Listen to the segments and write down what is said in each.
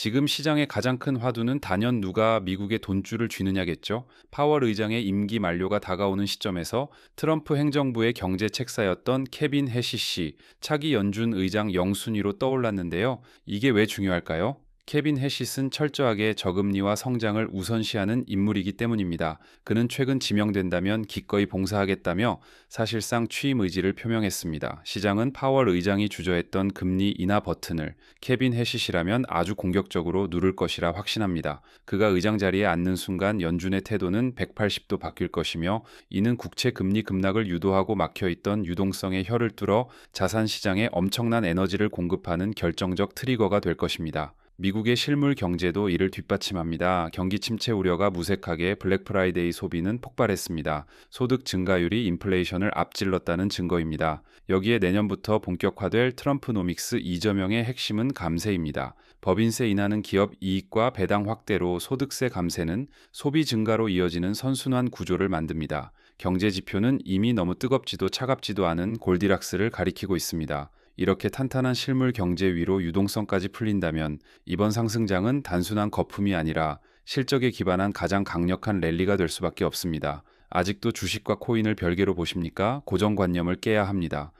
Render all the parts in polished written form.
지금 시장의 가장 큰 화두는 단연 누가 미국의 돈줄을 쥐느냐겠죠. 파월 의장의 임기 만료가 다가오는 시점에서 트럼프 행정부의 경제 책사였던 케빈 해시 씨, 차기 연준 의장 영순위로 떠올랐는데요. 이게 왜 중요할까요? 케빈 해시는 철저하게 저금리와 성장을 우선시하는 인물이기 때문입니다. 그는 최근 지명된다면 기꺼이 봉사하겠다며 사실상 취임 의지를 표명했습니다. 시장은 파월 의장이 주저했던 금리 인하 버튼을 케빈 해시시라면 아주 공격적으로 누를 것이라 확신합니다. 그가 의장 자리에 앉는 순간 연준의 태도는 180도 바뀔 것이며 이는 국채 금리 급락을 유도하고 막혀있던 유동성의 혀를 뚫어 자산 시장에 엄청난 에너지를 공급하는 결정적 트리거가 될 것입니다. 미국의 실물 경제도 이를 뒷받침합니다. 경기 침체 우려가 무색하게 블랙 프라이데이 소비는 폭발했습니다. 소득 증가율이 인플레이션을 앞질렀다는 증거입니다. 여기에 내년부터 본격화될 트럼프노믹스 이저명의 핵심은 감세입니다. 법인세 인하는 기업 이익과 배당 확대로 소득세 감세는 소비 증가로 이어지는 선순환 구조를 만듭니다. 경제 지표는 이미 너무 뜨겁지도 차갑지도 않은 골디락스를 가리키고 있습니다. 이렇게 탄탄한 실물 경제 위로 유동성까지 풀린다면 이번 상승장은 단순한 거품이 아니라 실적에 기반한 가장 강력한 랠리가 될 수밖에 없습니다. 아직도 주식과 코인을 별개로 보십니까? 고정관념을 깨야 합니다.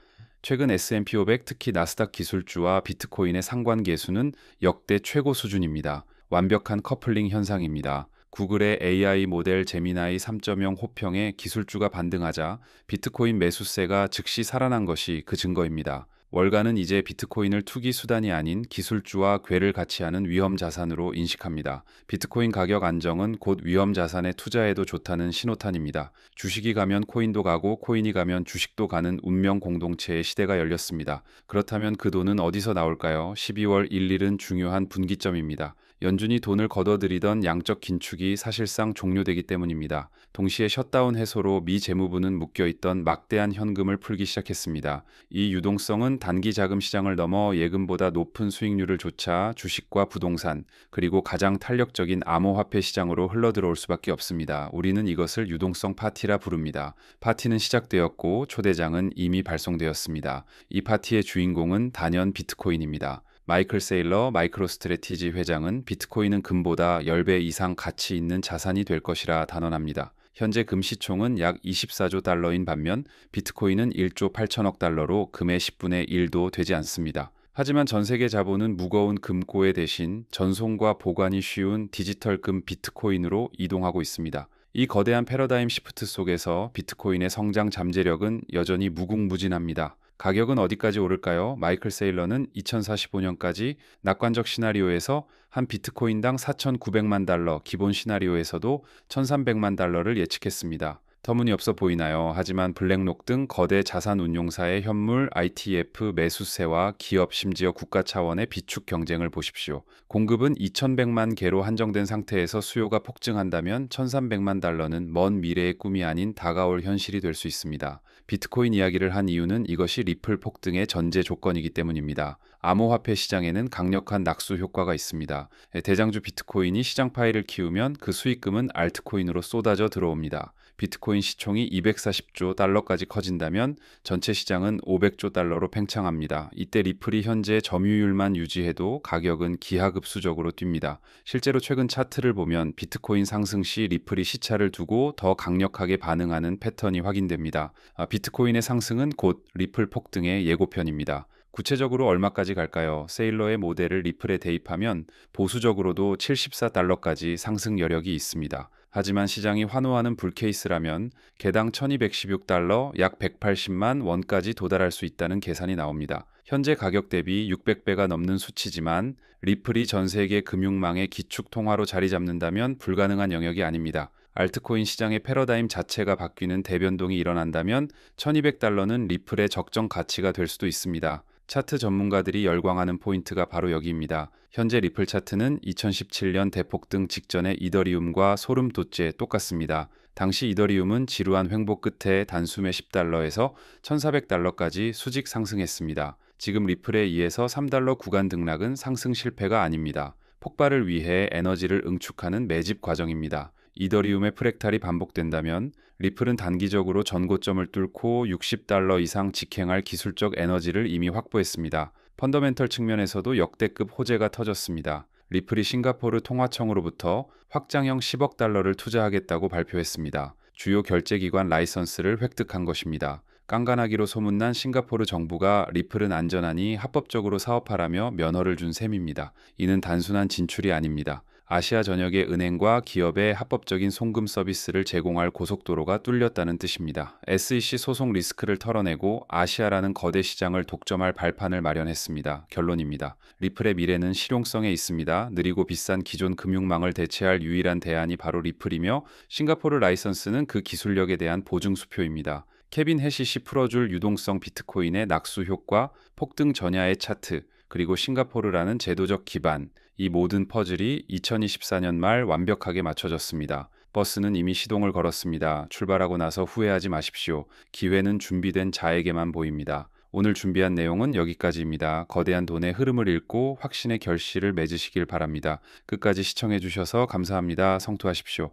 최근 S&P 500 특히 나스닥 기술주와 비트코인의 상관계수는 역대 최고 수준입니다. 완벽한 커플링 현상입니다. 구글의 AI 모델 제미나이 3.0 호평에 기술주가 반등하자 비트코인 매수세가 즉시 살아난 것이 그 증거입니다. 월가는 이제 비트코인을 투기 수단이 아닌 기술주와 궤를 같이 하는 위험 자산으로 인식합니다. 비트코인 가격 안정은 곧 위험 자산에 투자해도 좋다는 신호탄입니다. 주식이 가면 코인도 가고 코인이 가면 주식도 가는 운명 공동체의 시대가 열렸습니다. 그렇다면 그 돈은 어디서 나올까요? 12월 1일은 중요한 분기점입니다. 연준이 돈을 걷어들이던 양적 긴축이 사실상 종료되기 때문입니다. 동시에 셧다운 해소로 미 재무부는 묶여있던 막대한 현금을 풀기 시작했습니다. 이 유동성은 단기 자금 시장을 넘어 예금보다 높은 수익률을 좇아 주식과 부동산, 그리고 가장 탄력적인 암호화폐 시장으로 흘러들어올 수밖에 없습니다. 우리는 이것을 유동성 파티라 부릅니다. 파티는 시작되었고 초대장은 이미 발송되었습니다. 이 파티의 주인공은 단연 비트코인입니다. 마이클 세일러 마이크로스트래티지 회장은 비트코인은 금보다 10배 이상 가치 있는 자산이 될 것이라 단언합니다. 현재 금 시총은 약 24조 달러인 반면 비트코인은 1조 8천억 달러로 금의 10분의 1도 되지 않습니다. 하지만 전 세계 자본은 무거운 금고에 대신 전송과 보관이 쉬운 디지털 금 비트코인으로 이동하고 있습니다. 이 거대한 패러다임 시프트 속에서 비트코인의 성장 잠재력은 여전히 무궁무진합니다. 가격은 어디까지 오를까요? 마이클 세일러는 2045년까지 낙관적 시나리오에서 한 비트코인당 4,900만 달러, 기본 시나리오에서도 1,300만 달러를 예측했습니다. 터무니없어 보이나요? 하지만 블랙록 등 거대 자산 운용사의 현물, ITF, 매수세와 기업 심지어 국가 차원의 비축 경쟁을 보십시오. 공급은 2,100만 개로 한정된 상태에서 수요가 폭증한다면 1,300만 달러는 먼 미래의 꿈이 아닌 다가올 현실이 될 수 있습니다. 비트코인 이야기를 한 이유는 이것이 리플 폭등의 전제 조건이기 때문입니다. 암호화폐 시장에는 강력한 낙수 효과가 있습니다. 대장주 비트코인이 시장 파이를 키우면 그 수익금은 알트코인으로 쏟아져 들어옵니다. 비트코인 시총이 240조 달러까지 커진다면 전체 시장은 500조 달러로 팽창합니다. 이때 리플이 현재 점유율만 유지해도 가격은 기하급수적으로 뜁니다. 실제로 최근 차트를 보면 비트코인 상승 시 리플이 시차를 두고 더 강력하게 반응하는 패턴이 확인됩니다. 비트코인의 상승은 곧 리플 폭등의 예고편입니다. 구체적으로 얼마까지 갈까요? 세일러의 모델을 리플에 대입하면 보수적으로도 74달러까지 상승 여력이 있습니다. 하지만 시장이 환호하는 불케이스라면 개당 1216달러, 약 180만 원까지 도달할 수 있다는 계산이 나옵니다. 현재 가격 대비 600배가 넘는 수치지만 리플이 전 세계 금융망의 기축 통화로 자리 잡는다면 불가능한 영역이 아닙니다. 알트코인 시장의 패러다임 자체가 바뀌는 대변동이 일어난다면 1200달러는 리플의 적정 가치가 될 수도 있습니다. 차트 전문가들이 열광하는 포인트가 바로 여기입니다. 현재 리플 차트는 2017년 대폭등 직전의 이더리움과 소름 돋게 똑같습니다. 당시 이더리움은 지루한 횡보 끝에 단숨에 10달러에서 1400달러까지 수직 상승했습니다. 지금 리플에 의해서 3달러 구간 등락은 상승 실패가 아닙니다. 폭발을 위해 에너지를 응축하는 매집 과정입니다. 이더리움의 프랙탈이 반복된다면 리플은 단기적으로 전고점을 뚫고 60달러 이상 직행할 기술적 에너지를 이미 확보했습니다. 펀더멘털 측면에서도 역대급 호재가 터졌습니다. 리플이 싱가포르 통화청으로부터 확장형 10억 달러를 투자하겠다고 발표했습니다. 주요 결제기관 라이선스를 획득한 것입니다. 깐깐하기로 소문난 싱가포르 정부가 리플은 안전하니 합법적으로 사업하라며 면허를 준 셈입니다. 이는 단순한 진출이 아닙니다. 아시아 전역의 은행과 기업의 합법적인 송금 서비스를 제공할 고속도로가 뚫렸다는 뜻입니다. SEC 소송 리스크를 털어내고 아시아라는 거대 시장을 독점할 발판을 마련했습니다. 결론입니다. 리플의 미래는 실용성에 있습니다. 느리고 비싼 기존 금융망을 대체할 유일한 대안이 바로 리플이며 싱가포르 라이선스는 그 기술력에 대한 보증 수표입니다. 케빈 해시시 풀어줄 유동성 비트코인의 낙수 효과, 폭등 전야의 차트, 그리고 싱가포르라는 제도적 기반, 이 모든 퍼즐이 2024년 말 완벽하게 맞춰졌습니다. 버스는 이미 시동을 걸었습니다. 출발하고 나서 후회하지 마십시오. 기회는 준비된 자에게만 보입니다. 오늘 준비한 내용은 여기까지입니다. 거대한 돈의 흐름을 읽고 확신의 결실을 맺으시길 바랍니다. 끝까지 시청해 주셔서 감사합니다. 성투하십시오.